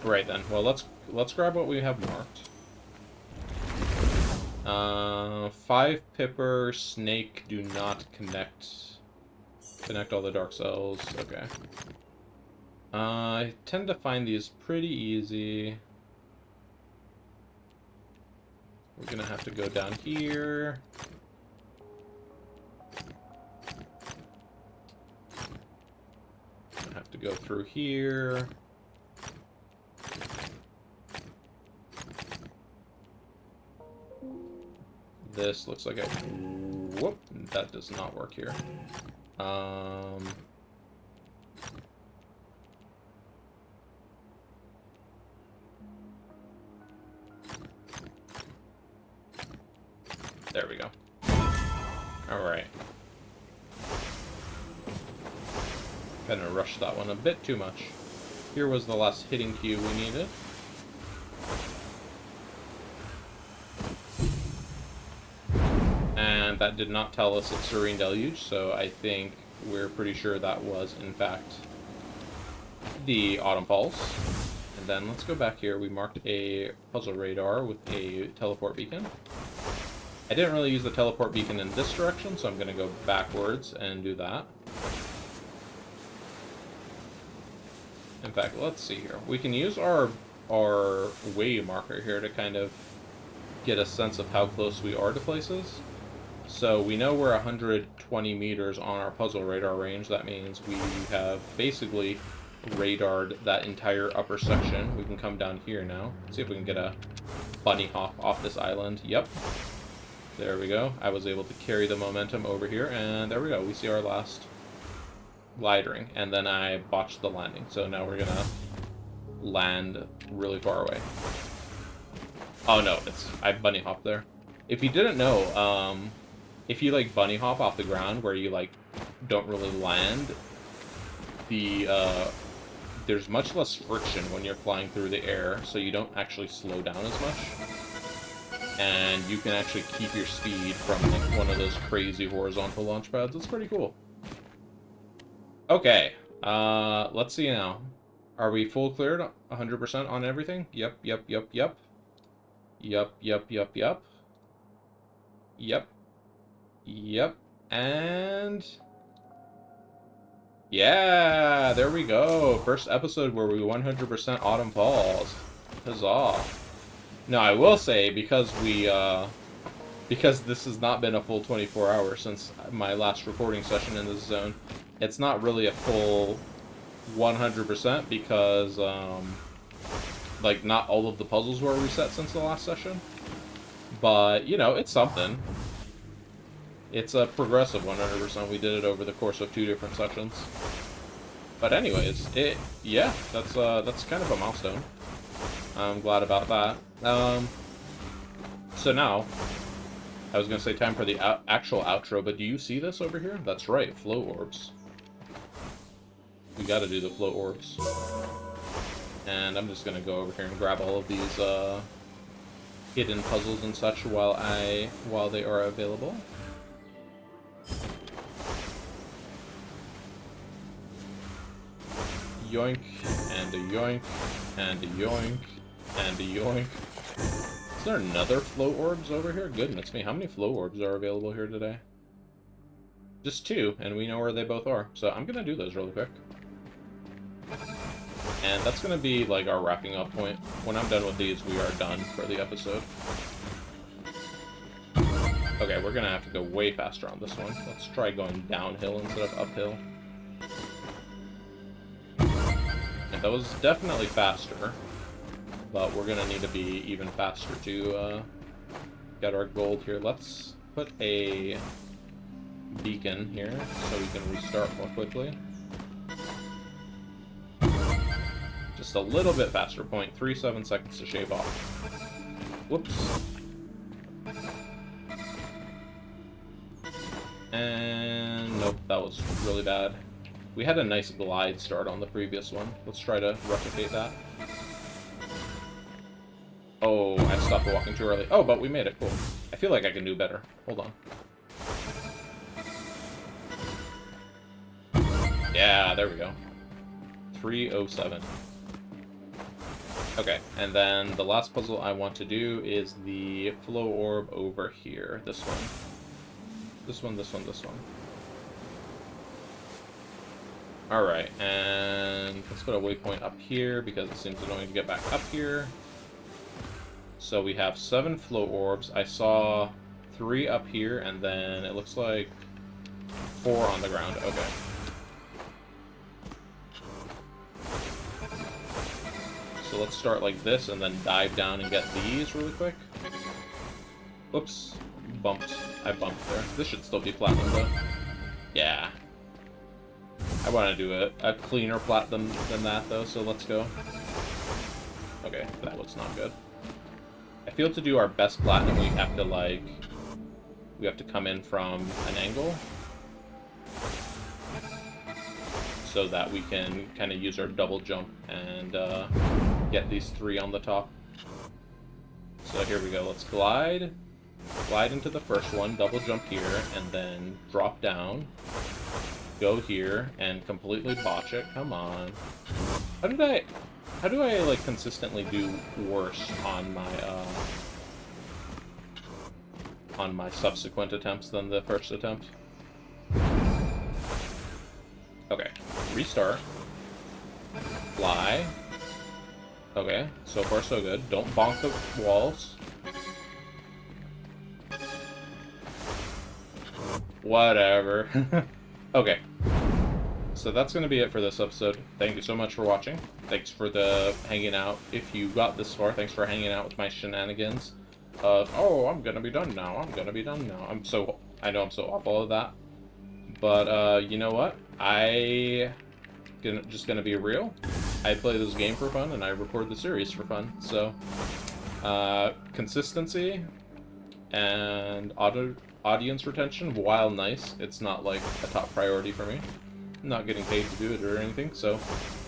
Right then. Well, let's grab what we have marked. 5 Pipper, Snake, do not connect. Connect all the dark cells. Okay. I tend to find these pretty easy. We're gonna have to go down here. Gonna have to go through here. This looks like a... Whoop, that does not work here. There we go. Alright. Kind of rushed that one a bit too much. Here was the last hitting cue we needed. And that did not tell us it's Serene Deluge, so I think we're pretty sure that was, in fact, the Autumn Falls. And then let's go back here. We marked a puzzle radar with a teleport beacon. I didn't really use the teleport beacon in this direction, so I'm going to go backwards and do that. In fact, let's see here. We can use our way marker here to kind of get a sense of how close we are to places. So we know we're 120 meters on our puzzle radar range. That means we have basically radared that entire upper section. We can come down here now. Let's see if we can get a bunny hop off this island. Yep. There we go. I was able to carry the momentum over here, and there we go. We see our last glide ring, and then I botched the landing. So now we're gonna land really far away. Oh no, I bunny hopped there. If you didn't know, if you like bunny hop off the ground where you like don't really land, there's much less friction when you're flying through the air, so you don't actually slow down as much. And you can actually keep your speed from like one of those crazy horizontal launch pads. It's pretty cool. Okay, let's see now. Are we full cleared? 100% on everything? Yep, yep, yep, yep. Yep, yep, yep, yep. Yep. Yep. And... yeah, there we go. First episode where we 100% Autumn Falls. Huzzah. Now, I will say, because this has not been a full 24 hours since my last recording session in this zone, it's not really a full 100% because, like, not all of the puzzles were reset since the last session. But, you know, it's something. It's a progressive 100%. We did it over the course of 2 different sections. But anyways, yeah, that's kind of a milestone. I'm glad about that. So now, I was gonna say time for the actual outro, but do you see this over here? That's right, flow orbs. We gotta do the flow orbs. And I'm just gonna go over here and grab all of these hidden puzzles and such while they are available. Yoink, and a yoink, and a yoink, and a yoink. Is there another flow orbs over here? Goodness me, how many flow orbs are available here today? Just 2, and we know where they both are. So I'm gonna do those really quick. And that's gonna be like our wrapping up point. When I'm done with these, we are done for the episode. Okay, we're gonna have to go way faster on this one. Let's try going downhill instead of uphill. And that was definitely faster, but we're gonna need to be even faster to get our gold here. Let's put a beacon here so we can restart more quickly. Just a little bit faster, 0.37 seconds to shave off. Whoops. And nope, that was really bad. We had a nice glide start on the previous one. Let's try to replicate that. Oh, I stopped walking too early. Oh, but we made it. Cool. I feel like I can do better. Hold on. Yeah, there we go. 307. Okay, and then the last puzzle I want to do is the flow orb over here. This one. This one, this one, this one. Alright, and let's put a waypoint up here because it seems annoying to get back up here. So we have 7 flow orbs. I saw 3 up here, and then it looks like 4 on the ground. Okay. So let's start like this and then dive down and get these really quick. Oops. Bumped. I bumped there. This should still be platinum though. Yeah. I want to do a cleaner platinum than that though, so let's go. Okay, that looks not good. I feel to do our best platinum we have to come in from an angle so that we can kind of use our double jump and get these 3 on the top. So here we go, let's glide into the first one, double jump here, and then drop down, go here, and completely botch it. Come on. How do I like consistently do worse on my subsequent attempts than the first attempt? Okay, restart. Fly. Okay, so far so good. Don't bonk the walls. Whatever. Okay. So that's going to be it for this episode. Thank you so much for watching. Thanks for hanging out. If you got this far, thanks for hanging out with my shenanigans of, oh, I'm going to be done now. I'm going to be done now. I know I'm so awful at that. But, you know what? Just going to be real. I play this game for fun, and I record the series for fun. So, consistency and audience retention, while nice, it's not like a top priority for me. I'm not getting paid to do it or anything, so,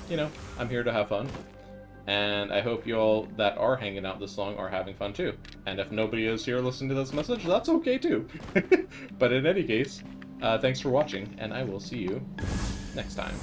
you know, I'm here to have fun. And I hope you all that are hanging out this long are having fun too. And if nobody is here listening to this message, that's okay too. But in any case, thanks for watching, and I will see you next time.